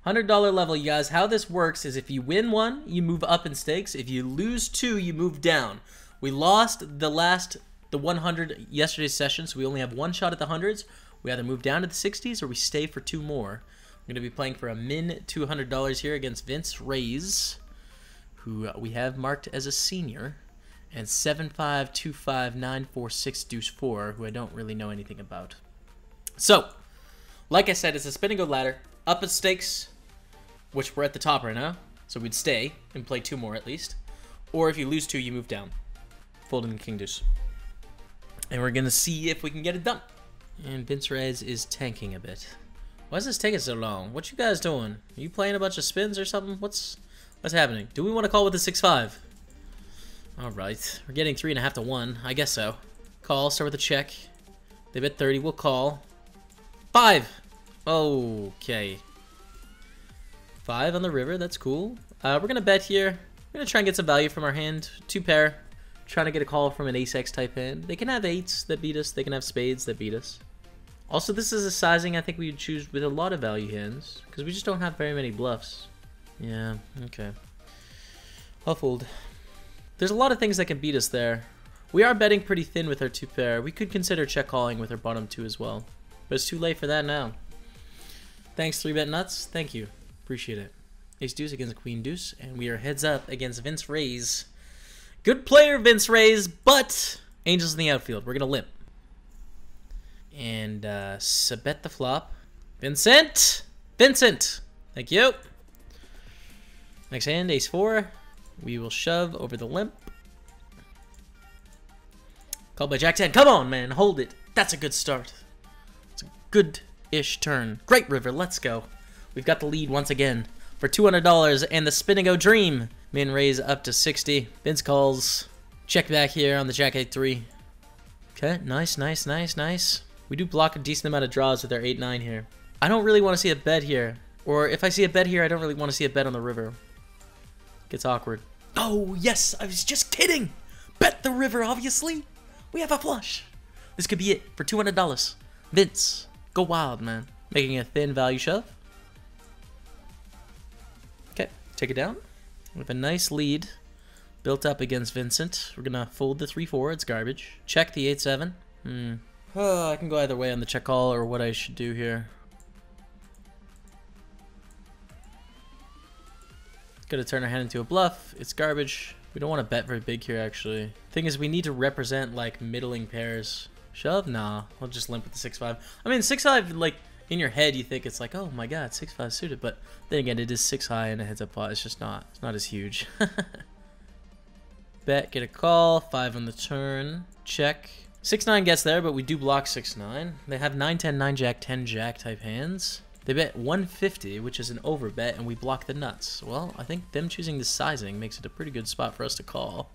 $100 level, you guys. How this works is if you win one, you move up in stakes. If you lose two, you move down. We lost the 100 yesterday's session, so we only have one shot at the hundreds. We either move down to the 60s or we stay for two more. I'm going to be playing for a min $200 here against Vince Reyes, who we have marked as a senior, and 7525946 deuce 4, who I don't really know anything about. So, like I said, it's a spin and go ladder. Up at stakes, which we're at the top right now, so we'd stay and play two more at least. Or if you lose two, you move down, folding the king deuce. And we're going to see if we can get it done. And Vince Reyes is tanking a bit. Why is this taking so long? What you guys doing? Are you playing a bunch of spins or something? What's happening? Do we want to call with the 6-5? Alright. We're getting 3.5 to 1. I guess so. Call. Start with a check. They bet 30. We'll call. 5! Okay. 5 on the river. That's cool. We're going to bet here. We're going to try and get some value from our hand. 2 pair. Trying to get a call from an ace-x type hand. They can have 8s that beat us. They can have spades that beat us. Also, this is a sizing I think we would choose with a lot of value hands, because we just don't have very many bluffs. Yeah, okay. I'll fold. There's a lot of things that can beat us there. We are betting pretty thin with our 2 pair. We could consider check calling with our bottom 2 as well, but it's too late for that now. Thanks, 3-bet nuts. Thank you. Appreciate it. Ace deuce against queen deuce, and we are heads up against Vince Reyes. Good player, Vince Reyes, but angels in the outfield. We're going to limp. And bet the flop. Vincent! Vincent! Thank you. Next hand, ace 4. We will shove over the limp. Called by jack 10. Come on, man. Hold it. That's a good start. It's a good-ish turn. Great river. Let's go. We've got the lead once again for $200 and the spin and go dream. Min raise up to 60. Vince calls. Check back here on the jack 8-3. Okay, nice, nice, nice, nice. We do block a decent amount of draws with our 8-9 here. I don't really want to see a bet here. Or if I see a bet here, I don't really want to see a bet on the river. Gets awkward. Oh, yes, I was just kidding. Bet the river, obviously. We have a flush. This could be it for $200. Vince, go wild, man. Making a thin value shove. Okay, take it down. We have a nice lead built up against Vincent. We're going to fold the 3-4. It's garbage. Check the 8-7. I can go either way on the check call or what I should do here. Gonna turn our hand into a bluff. It's garbage. We don't want to bet very big here, actually. Thing is, we need to represent, like, middling pairs. Shove? Nah. I'll just limp with the 6-5. I mean, 6-5, like, in your head, you think it's like, oh my god, 6-5 suited. But then again, it is 6 high and a heads up pot. It's just not. It's not as huge. Bet, get a call. 5 on the turn. Check. 6-9 gets there, but we do block 6-9. They have 9-10, 9-jack, 10-jack type hands. They bet 150, which is an over bet, and we block the nuts. Well, I think them choosing the sizing makes it a pretty good spot for us to call.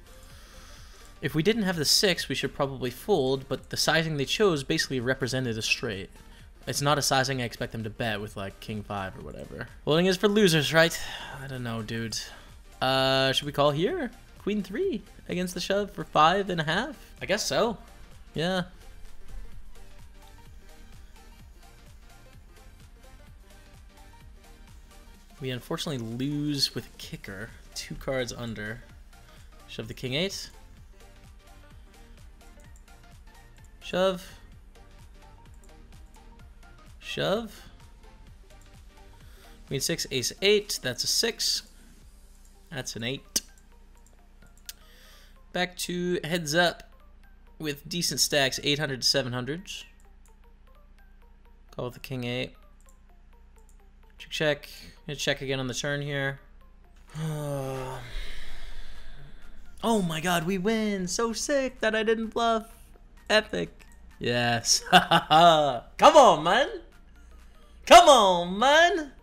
If we didn't have the 6, we should probably fold, but the sizing they chose basically represented a straight. It's not a sizing I expect them to bet with, like, king 5 or whatever. Folding is for losers, right? I don't know, dude. Should we call here? Queen 3 against the shove for 5.5? I guess so. Yeah. We unfortunately lose with a kicker. 2 cards under. Shove the king 8. Shove. Shove. Queen 6, ace 8. That's a 6. That's an 8. Back to heads up with decent stacks, 800 to 700s. Call with the king 8. Check, check. Gonna check again on the turn here. Oh my god, we win! So sick that I didn't bluff. Epic. Yes. Come on, man. Come on, man.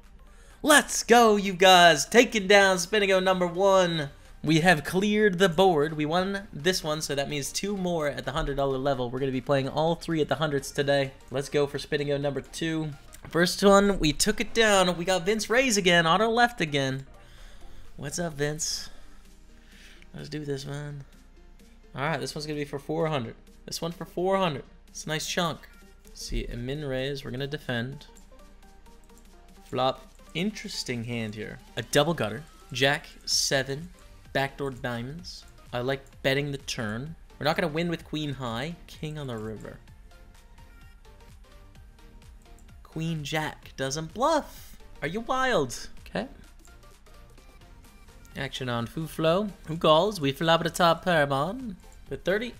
Let's go, you guys. Taking down Spin&Go number 1. We have cleared the board. We won this one, so that means 2 more at the $100 level. We're going to be playing all 3 at the hundreds today. Let's go for Spin&Go number 2. First one, we took it down. We got Vince Reyes again, auto left again. What's up, Vince? Let's do this, man. Alright, this one's going to be for 400. This one for 400. It's a nice chunk. See, a min raise. We're going to defend. Flop. Interesting hand here. A double gutter. Jack 7. Backdoor diamonds. I like betting the turn. We're not going to win with queen high. King on the river. Queen Jack doesn't bluff. Are you wild? Okay. Action on Foo Flow. Who calls? We flop at the top Paramon. With 30.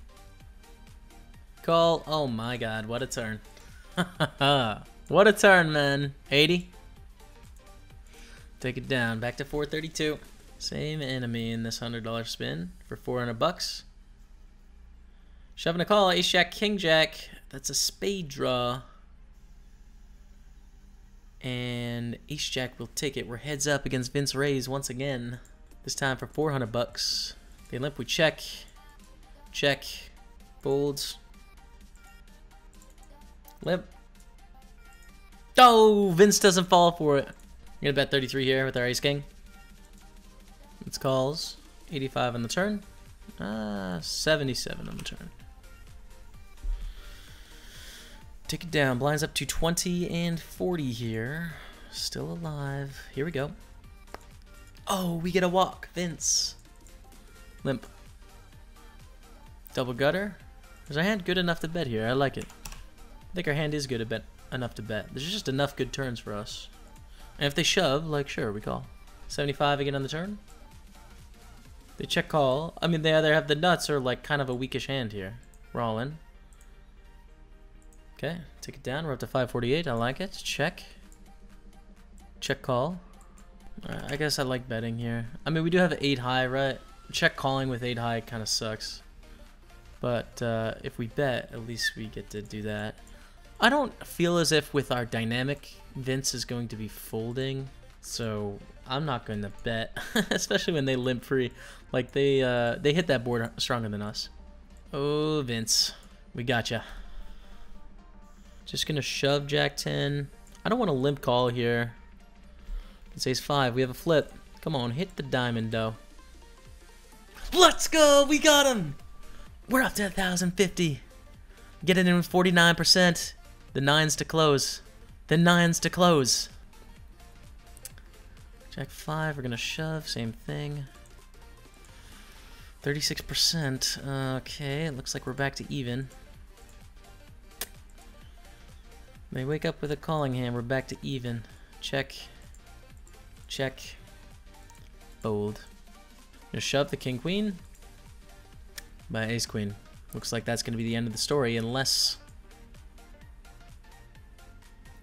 Call. Oh my god, what a turn. What a turn, man. 80. Take it down. Back to 432. Same enemy in this $100 spin for 400 bucks. Shoving a call. Ace Jack, King Jack. That's a spade draw. And Ace Jack will take it. We're heads up against Vince Rays once again. This time for 400 bucks. They limp, we check. Check. Folds. Limp. Oh, Vince doesn't fall for it. We're gonna bet 33 here with our Ace King. It's calls. 85 on the turn. 77 on the turn. Take it down. Blinds up to 20 and 40 here. Still alive. Here we go. Oh, we get a walk. Vince. Limp. Double gutter. Is our hand good enough to bet here? I like it. I think our hand is good enough to bet. There's just enough good turns for us. And if they shove, like, sure, we call. 75 again on the turn. They check call. I mean, they either have the nuts or, like, kind of a weakish hand here. We're all in. Okay, take it down. We're up to 548. I like it. Check. Check call. I guess I like betting here. I mean, we do have 8 high, right? Check calling with 8 high kind of sucks. But if we bet, at least we get to do that. I don't feel as if with our dynamic, Vince is going to be folding. So I'm not going to bet, especially when they limp free. Like they hit that board stronger than us. Oh, Vince, we gotcha. Just gonna shove Jack 10. I don't want to limp call here. It's Ace 5. We have a flip. Come on, hit the diamond though. Let's go! We got him! We're up to 1,050. Get it in with 49%. The 9s to close. The 9s to close. Jack 5, we're gonna shove, same thing. 36%. Okay, it looks like we're back to even. They wake up with a calling hand, we're back to even. Check. Check. Fold. Gonna shove the king queen by ace queen. Looks like that's gonna be the end of the story unless...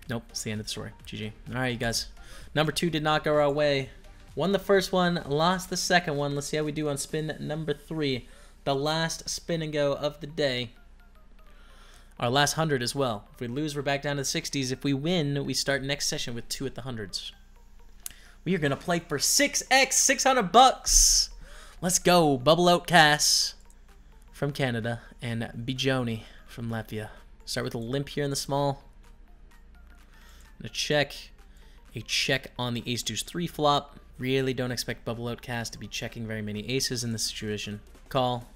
Nope, it's the end of the story. GG. Alright, you guys. Number 2 did not go our way. Won the first one, lost the second one. Let's see how we do on spin number 3. The last spin and go of the day. Our last 100 as well. If we lose, we're back down to the 60s. If we win, we start next session with 2 at the 100s. We are going to play for 6x, 600 bucks. Let's go. Bubble Out Cass from Canada and Bijoni from Latvia. Start with a limp here in the small. And a check on the ace deuce 3 flop. Really don't expect Bubble Out Cass to be checking very many aces in this situation. Call.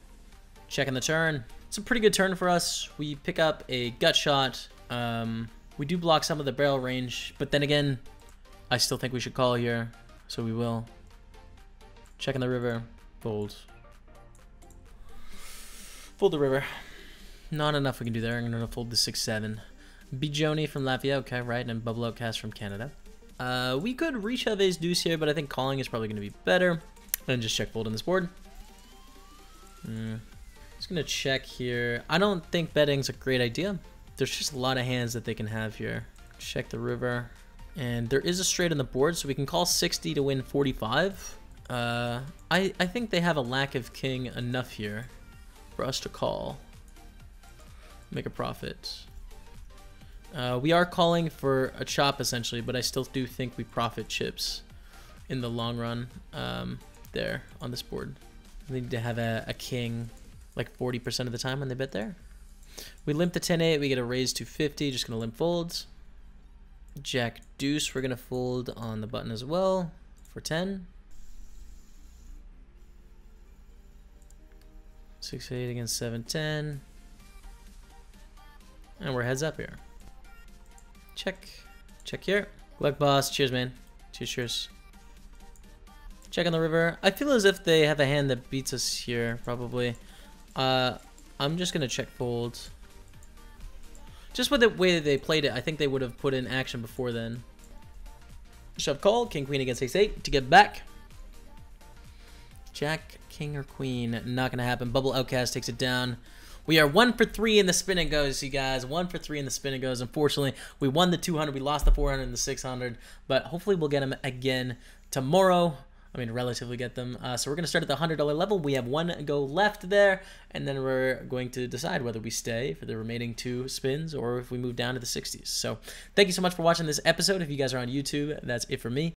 Check on the turn. It's a pretty good turn for us. We pick up a gut shot. We do block some of the barrel range, but then again, I still think we should call here, so we will. Check on the river. Fold. Fold the river. Not enough we can do there. I'm going to fold the 6-7. Bijoni from Latvia, okay, right, and Bubble Out Cass from Canada. We could reshove ace deuce here, but I think calling is probably going to be better. And just check fold on this board. Just going to check here. I don't think betting's a great idea. There's just a lot of hands that they can have here. Check the river. And there is a straight on the board, so we can call 60 to win 45. I think they have a lack of king enough here for us to call. Make a profit. We are calling for a chop essentially, but I still do think we profit chips in the long run there on this board. We need to have a king like 40% of the time when they bet there. We limp the 10-8, we get a raise to 50, just gonna limp folds. Jack deuce, we're gonna fold on the button as well for 10. 6-8 against 7-10. And we're heads up here. Check. Check here. Luck boss. Cheers, man. Two shares. Check on the river. I feel as if they have a hand that beats us here, probably. I'm just gonna check fold. Just with the way that they played it, I think they would have put in action before then. Shove call, king queen against ace 8 to get back. Jack, king, or queen? Not gonna happen. Bubble Outcast takes it down. We are 1 for 3 in the spin and goes, you guys. 1 for 3 in the spin and goes. Unfortunately, we won the 200. We lost the 400 and the 600. But hopefully we'll get them again tomorrow. I mean, relatively get them. So we're going to start at the $100 level. We have 1 go left there. And then we're going to decide whether we stay for the remaining 2 spins or if we move down to the 60s. So thank you so much for watching this episode. If you guys are on YouTube, that's it for me.